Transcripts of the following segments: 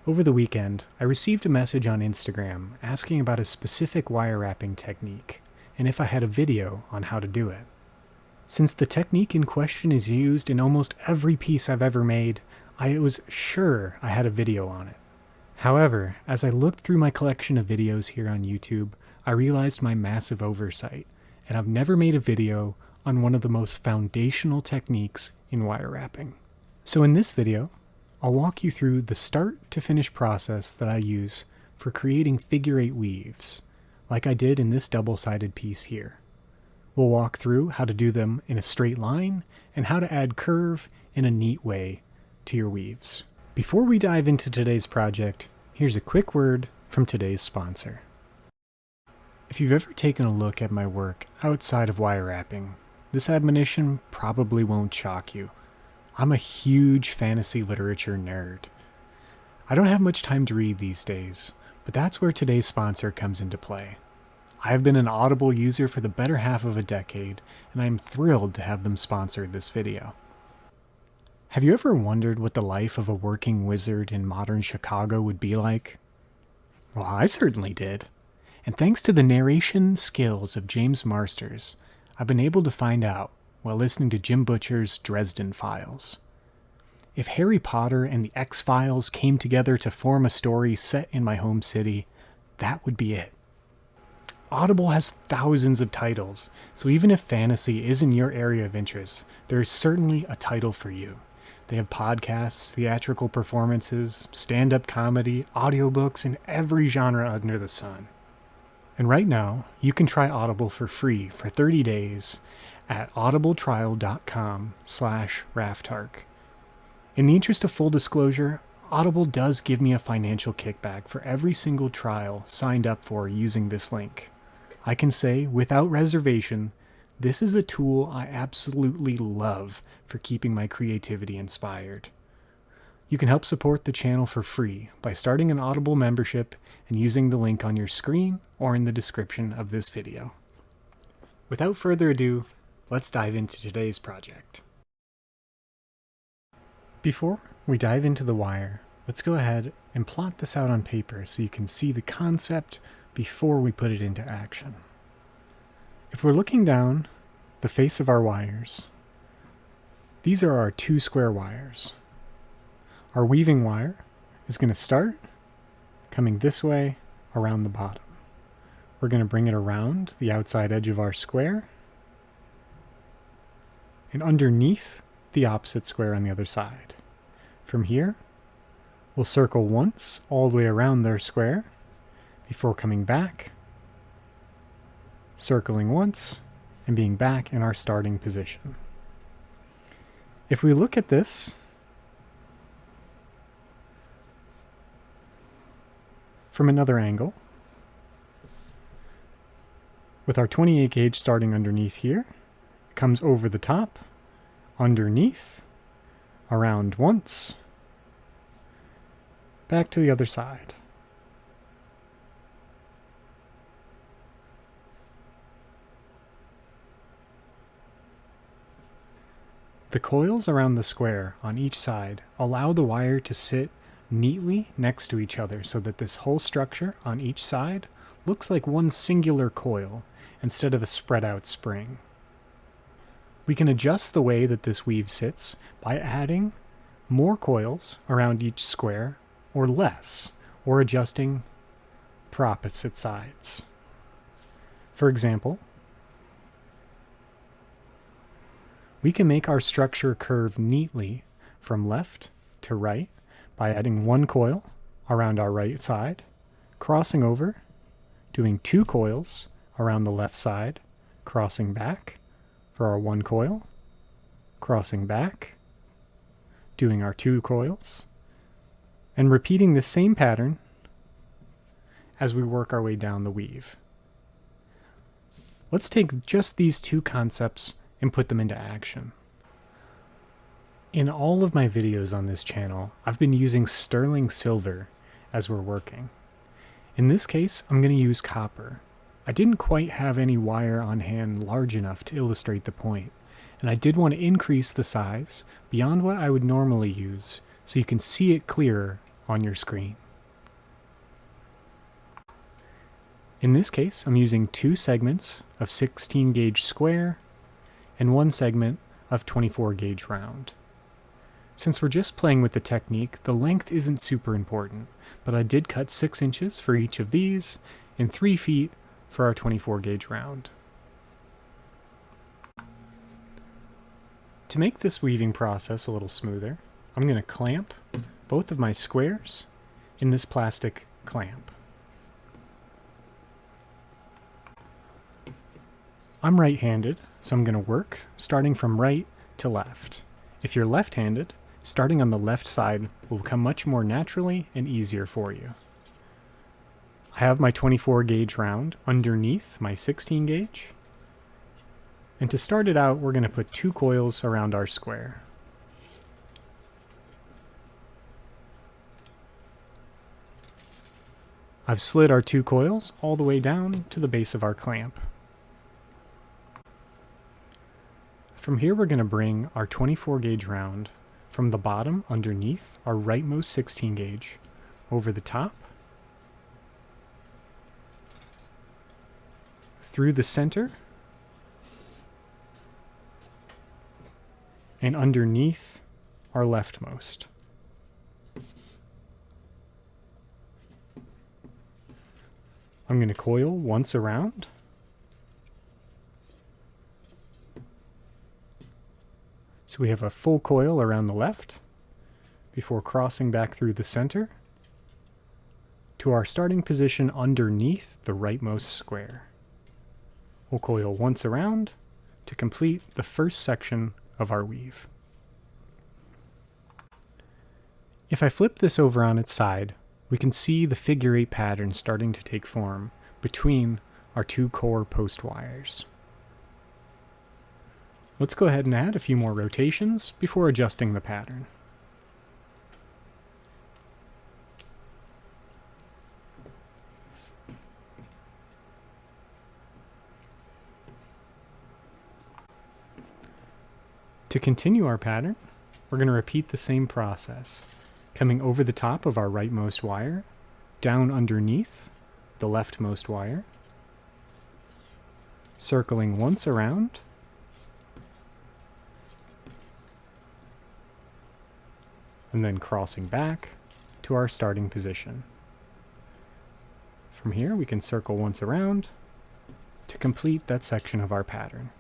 Over the weekend, I received a message on Instagram asking about a specific wire wrapping technique and if I had a video on how to do it. Since the technique in question is used in almost every piece I've ever made, I was sure I had a video on it. However, as I looked through my collection of videos here on YouTube, I realized my massive oversight, and I've never made a video on one of the most foundational techniques in wire wrapping. So in this video, I'll walk you through the start to finish process that I use for creating figure eight weaves, like I did in this double-sided piece here. We'll walk through how to do them in a straight line and how to add curve in a neat way to your weaves. Before we dive into today's project, here's a quick word from today's sponsor. If you've ever taken a look at my work outside of wire wrapping, this admonition probably won't shock you. I'm a huge fantasy literature nerd. I don't have much time to read these days, but that's where today's sponsor comes into play. I have been an Audible user for the better half of a decade, and I am thrilled to have them sponsor this video. Have you ever wondered what the life of a working wizard in modern Chicago would be like? Well, I certainly did. And thanks to the narration skills of James Marsters, I've been able to find out while listening to Jim Butcher's Dresden Files. If Harry Potter and the X-Files came together to form a story set in my home city, that would be it. Audible has thousands of titles, so even if fantasy isn't your area of interest, there is certainly a title for you. They have podcasts, theatrical performances, stand-up comedy, audiobooks, and every genre under the sun. And right now, you can try Audible for free for 30 days at audibletrial.com/Raftark. In the interest of full disclosure, Audible does give me a financial kickback for every single trial signed up for using this link. I can say, without reservation, this is a tool I absolutely love for keeping my creativity inspired. You can help support the channel for free by starting an Audible membership and using the link on your screen or in the description of this video. Without further ado, let's dive into today's project. Before we dive into the wire, let's go ahead and plot this out on paper so you can see the concept before we put it into action. If we're looking down the face of our wires, these are our two square wires. Our weaving wire is going to start coming this way around the bottom. We're going to bring it around the outside edge of our square and underneath the opposite square on the other side. From here, we'll circle once all the way around their square before coming back, circling once, and being back in our starting position. If we look at this from another angle, with our 28 gauge starting underneath here, it comes over the top, underneath, around once, back to the other side. The coils around the square on each side allow the wire to sit neatly next to each other so that this whole structure on each side looks like one singular coil instead of a spread out spring. We can adjust the way that this weave sits by adding more coils around each square or less, or adjusting for opposite sides. For example, we can make our structure curve neatly from left to right by adding one coil around our right side, crossing over, doing two coils around the left side, crossing back for our one coil, crossing back, doing our two coils, and repeating the same pattern as we work our way down the weave. Let's take just these two concepts and put them into action. In all of my videos on this channel, I've been using sterling silver as we're working. In this case, I'm going to use copper. I didn't quite have any wire on hand large enough to illustrate the point, and I did want to increase the size beyond what I would normally use so you can see it clearer on your screen. In this case, I'm using 2 segments of 16 gauge square and 1 segment of 24 gauge round. Since we're just playing with the technique, the length isn't super important, but I did cut 6 inches for each of these and 3 feet for our 24 gauge round. To make this weaving process a little smoother, I'm going to clamp both of my squares in this plastic clamp. I'm right-handed, so I'm going to work starting from right to left. If you're left-handed, starting on the left side will come much more naturally and easier for you. I have my 24 gauge round underneath my 16 gauge. And to start it out, we're going to put 2 coils around our square. I've slid our 2 coils all the way down to the base of our clamp. From here, we're going to bring our 24 gauge round from the bottom underneath our rightmost 16 gauge over the top, through the center, and underneath our leftmost. I'm going to coil once around. So we have a full coil around the left before crossing back through the center to our starting position underneath the rightmost square. We'll coil once around to complete the first section of our weave. If I flip this over on its side, we can see the figure 8 pattern starting to take form between our 2 core post wires. Let's go ahead and add a few more rotations before adjusting the pattern. To continue our pattern, we're going to repeat the same process, coming over the top of our rightmost wire, down underneath the leftmost wire, circling once around, and then crossing back to our starting position. From here, we can circle once around to complete that section of our pattern.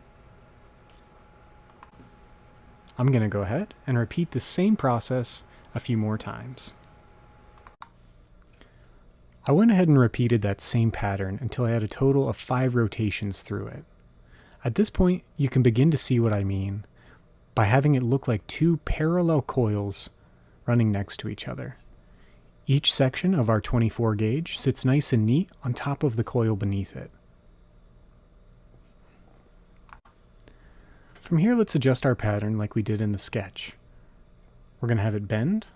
I'm going to go ahead and repeat the same process a few more times. I went ahead and repeated that same pattern until I had a total of 5 rotations through it. At this point, you can begin to see what I mean by having it look like 2 parallel coils running next to each other. Each section of our 24 gauge sits nice and neat on top of the coil beneath it. From here, let's adjust our pattern like we did in the sketch. We're going to have it bend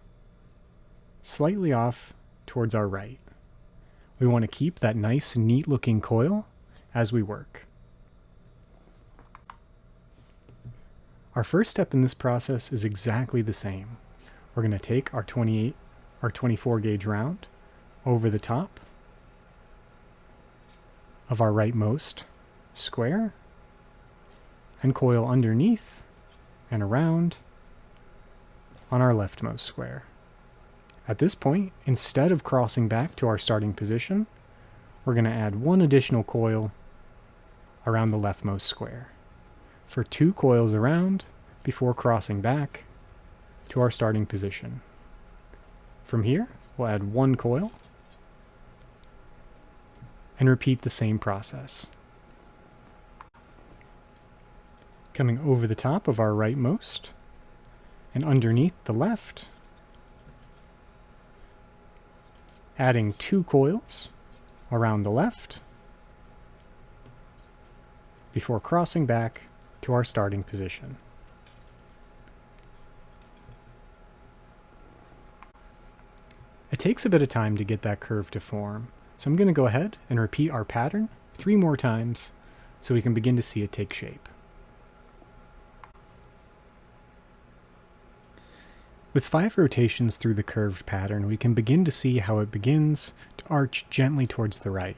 slightly off towards our right. We want to keep that nice, neat looking coil as we work. Our first step in this process is exactly the same. We're going to take our 24 gauge round over the top of our rightmost square and coil underneath and around on our leftmost square. At this point, instead of crossing back to our starting position, we're going to add 1 additional coil around the leftmost square for 2 coils around before crossing back to our starting position. From here, we'll add 1 coil and repeat the same process. Coming over the top of our rightmost and underneath the left, adding 2 coils around the left before crossing back to our starting position. It takes a bit of time to get that curve to form, so I'm going to go ahead and repeat our pattern 3 more times so we can begin to see it take shape. With 5 rotations through the curved pattern, we can begin to see how it begins to arch gently towards the right.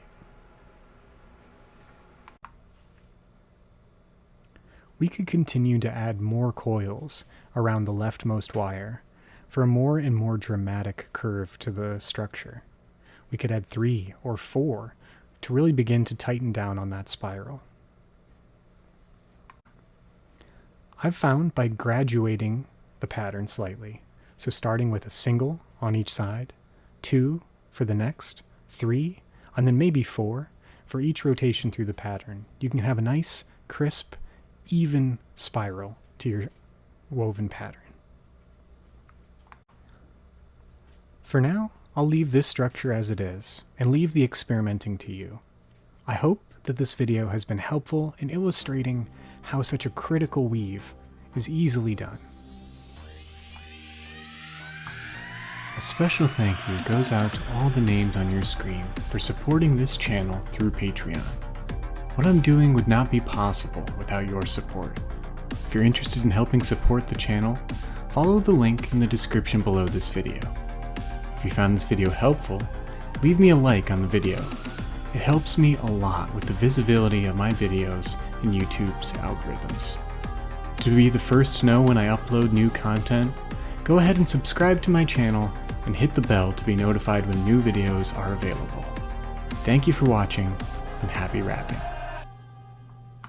We could continue to add more coils around the leftmost wire for a more and more dramatic curve to the structure. We could add 3 or 4 to really begin to tighten down on that spiral. I've found by graduating the pattern slightly, so starting with a single on each side, 2 for the next, 3, and then maybe 4 for each rotation through the pattern, you can have a nice, crisp, even spiral to your woven pattern. For now, I'll leave this structure as it is, and leave the experimenting to you. I hope that this video has been helpful in illustrating how such a critical weave is easily done. A special thank you goes out to all the names on your screen for supporting this channel through Patreon. What I'm doing would not be possible without your support. If you're interested in helping support the channel, follow the link in the description below this video. If you found this video helpful, leave me a like on the video. It helps me a lot with the visibility of my videos in YouTube's algorithms. To be the first to know when I upload new content, go ahead and subscribe to my channel and hit the bell to be notified when new videos are available. Thank you for watching, and happy wrapping.